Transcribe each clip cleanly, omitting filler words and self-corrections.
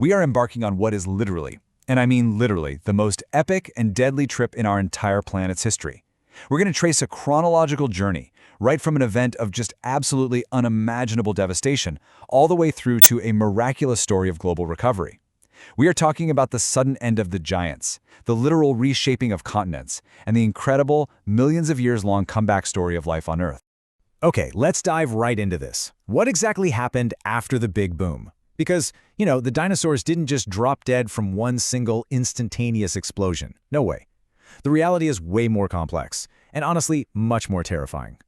We are embarking on what is literally, and I mean literally, the most epic and deadly trip in our entire planet's history. We're going to trace a chronological journey, right from an event of just absolutely unimaginable devastation, all the way through to a miraculous story of global recovery. We are talking about the sudden end of the giants, the literal reshaping of continents, and the incredible, millions of years long comeback story of life on Earth. Okay, let's dive right into this. What exactly happened after the Big Boom? Because, the dinosaurs didn't just drop dead from one single instantaneous explosion. No way. The reality is way more complex, and honestly, much more terrifying.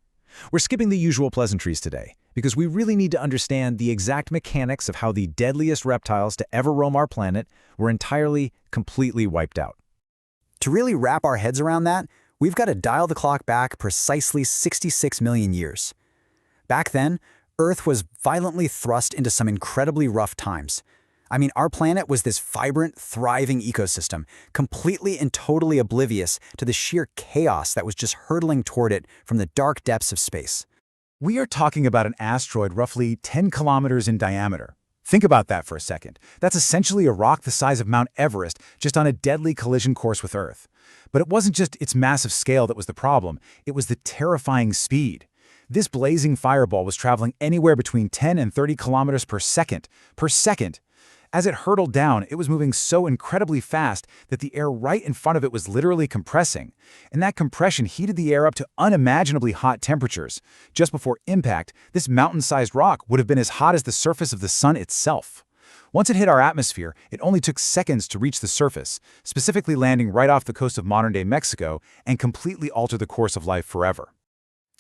We're skipping the usual pleasantries today, because we really need to understand the exact mechanics of how the deadliest reptiles to ever roam our planet were entirely, completely wiped out. To really wrap our heads around that, we've got to dial the clock back precisely 66 million years. Back then, Earth was violently thrust into some incredibly rough times. I mean, our planet was this vibrant, thriving ecosystem, completely and totally oblivious to the sheer chaos that was just hurtling toward it from the dark depths of space. We are talking about an asteroid roughly 10 kilometers in diameter. Think about that for a second. That's essentially a rock the size of Mount Everest, just on a deadly collision course with Earth. But it wasn't just its massive scale that was the problem, it was the terrifying speed. This blazing fireball was traveling anywhere between 10 and 30 kilometers per second. As it hurtled down, it was moving so incredibly fast that the air right in front of it was literally compressing. And that compression heated the air up to unimaginably hot temperatures. Just before impact, this mountain-sized rock would have been as hot as the surface of the sun itself. Once it hit our atmosphere, it only took seconds to reach the surface, specifically landing right off the coast of modern-day Mexico, and completely alter the course of life forever.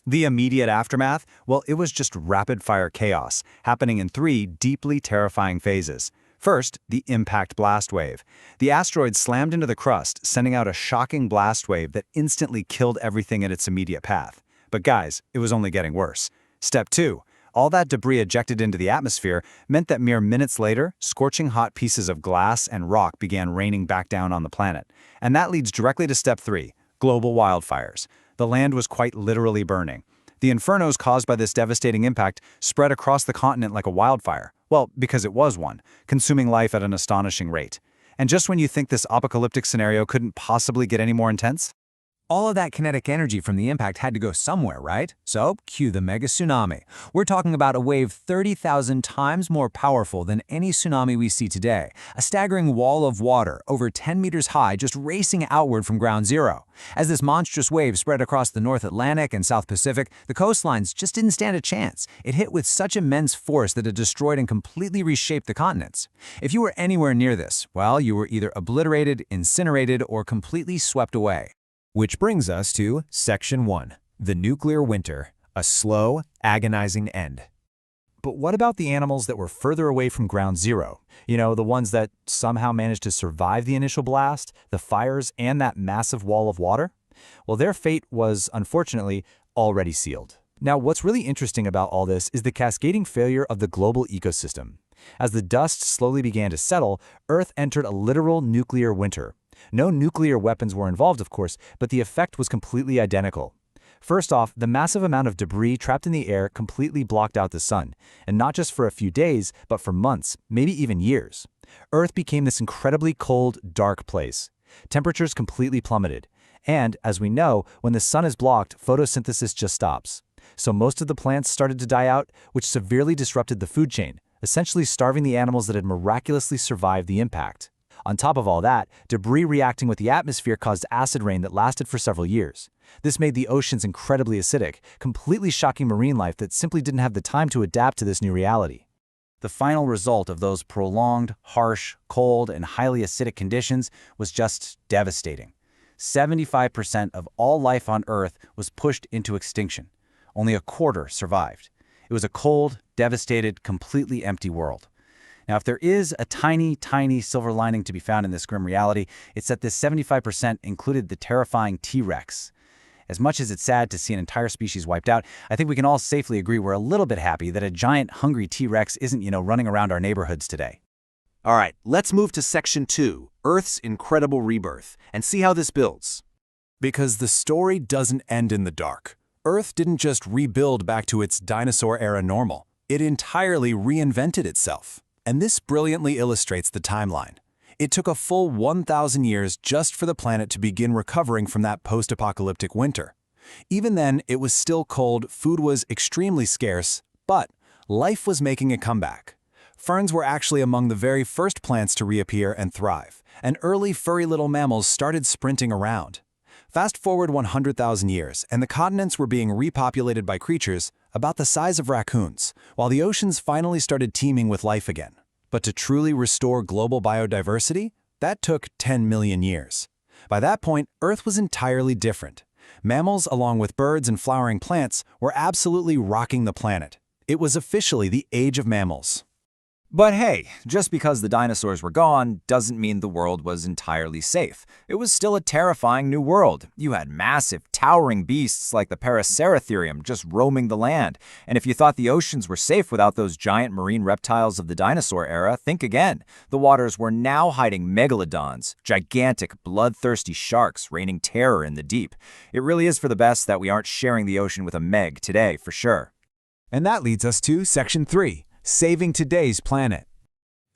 The immediate aftermath? Well, it was just rapid-fire chaos, happening in three deeply terrifying phases. First, the impact blast wave. The asteroid slammed into the crust, sending out a shocking blast wave that instantly killed everything in its immediate path. But guys, it was only getting worse. Step 2. All that debris ejected into the atmosphere meant that mere minutes later, scorching hot pieces of glass and rock began raining back down on the planet. And that leads directly to Step 3, global wildfires. The land was quite literally burning. The infernos caused by this devastating impact spread across the continent like a wildfire. Well, because it was one, consuming life at an astonishing rate. And just when you think this apocalyptic scenario couldn't possibly get any more intense, all of that kinetic energy from the impact had to go somewhere, right? So, cue the mega tsunami. We're talking about a wave 30,000 times more powerful than any tsunami we see today. A staggering wall of water, over 10 meters high, just racing outward from ground zero. As this monstrous wave spread across the North Atlantic and South Pacific, the coastlines just didn't stand a chance. It hit with such immense force that it destroyed and completely reshaped the continents. If you were anywhere near this, well, you were either obliterated, incinerated, or completely swept away. Which brings us to Section 1, the nuclear winter, a slow, agonizing end. But what about the animals that were further away from ground zero? The ones that somehow managed to survive the initial blast, the fires, and that massive wall of water? Well, their fate was, unfortunately, already sealed. Now, what's really interesting about all this is the cascading failure of the global ecosystem. As the dust slowly began to settle, Earth entered a literal nuclear winter. No nuclear weapons were involved, of course, but the effect was completely identical. First off, the massive amount of debris trapped in the air completely blocked out the sun, and not just for a few days, but for months, maybe even years. Earth became this incredibly cold, dark place. Temperatures completely plummeted. And, as we know, when the sun is blocked, photosynthesis just stops. So most of the plants started to die out, which severely disrupted the food chain, essentially starving the animals that had miraculously survived the impact. On top of all that, debris reacting with the atmosphere caused acid rain that lasted for several years. This made the oceans incredibly acidic, completely shocking marine life that simply didn't have the time to adapt to this new reality. The final result of those prolonged, harsh, cold, and highly acidic conditions was just devastating. 75% of all life on Earth was pushed into extinction. Only a quarter survived. It was a cold, devastated, completely empty world. Now, if there is a tiny, tiny silver lining to be found in this grim reality, it's that this 75% included the terrifying T-Rex. As much as it's sad to see an entire species wiped out, I think we can all safely agree we're a little bit happy that a giant, hungry T-Rex isn't, running around our neighborhoods today. All right, let's move to Section 2, Earth's incredible rebirth, and see how this builds. Because the story doesn't end in the dark. Earth didn't just rebuild back to its dinosaur-era normal. It entirely reinvented itself. And this brilliantly illustrates the timeline. It took a full 1,000 years just for the planet to begin recovering from that post-apocalyptic winter. Even then, it was still cold, food was extremely scarce, but life was making a comeback. Ferns were actually among the very first plants to reappear and thrive, and early furry little mammals started sprinting around. Fast forward 100,000 years, and the continents were being repopulated by creatures about the size of raccoons, while the oceans finally started teeming with life again. But to truly restore global biodiversity, that took 10 million years. By that point, Earth was entirely different. Mammals, along with birds and flowering plants, were absolutely rocking the planet. It was officially the age of mammals. But hey, just because the dinosaurs were gone doesn't mean the world was entirely safe. It was still a terrifying new world. You had massive, towering beasts like the Paraceratherium just roaming the land. And if you thought the oceans were safe without those giant marine reptiles of the dinosaur era, think again. The waters were now hiding megalodons, gigantic, bloodthirsty sharks raining terror in the deep. It really is for the best that we aren't sharing the ocean with a Meg today, for sure. And that leads us to Section 3. Saving today's planet.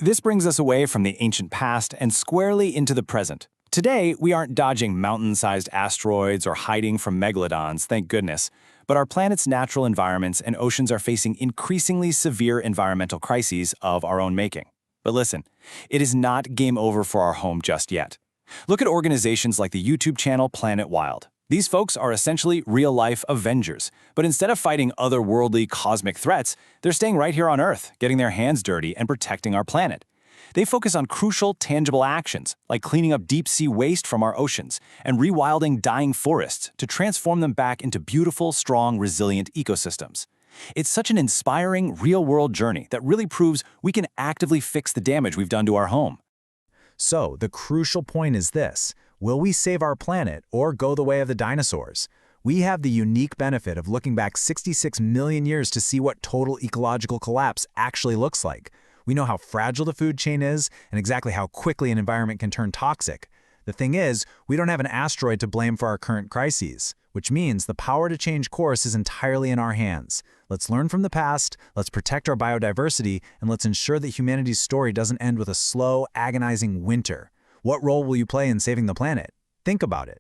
This brings us away from the ancient past and squarely into the present. Today, we aren't dodging mountain-sized asteroids or hiding from megalodons, thank goodness. But our planet's natural environments and oceans are facing increasingly severe environmental crises of our own making. But listen, it is not game over for our home just yet. Look at organizations like the YouTube channel Planet Wild. These folks are essentially real-life Avengers, but instead of fighting otherworldly cosmic threats, they're staying right here on Earth, getting their hands dirty and protecting our planet. They focus on crucial, tangible actions, like cleaning up deep-sea waste from our oceans and rewilding dying forests to transform them back into beautiful, strong, resilient ecosystems. It's such an inspiring, real-world journey that really proves we can actively fix the damage we've done to our home. So, the crucial point is this. Will we save our planet or go the way of the dinosaurs? We have the unique benefit of looking back 66 million years to see what total ecological collapse actually looks like. We know how fragile the food chain is and exactly how quickly an environment can turn toxic. The thing is, we don't have an asteroid to blame for our current crises, which means the power to change course is entirely in our hands. Let's learn from the past, let's protect our biodiversity, and let's ensure that humanity's story doesn't end with a slow, agonizing winter. What role will you play in saving the planet? Think about it.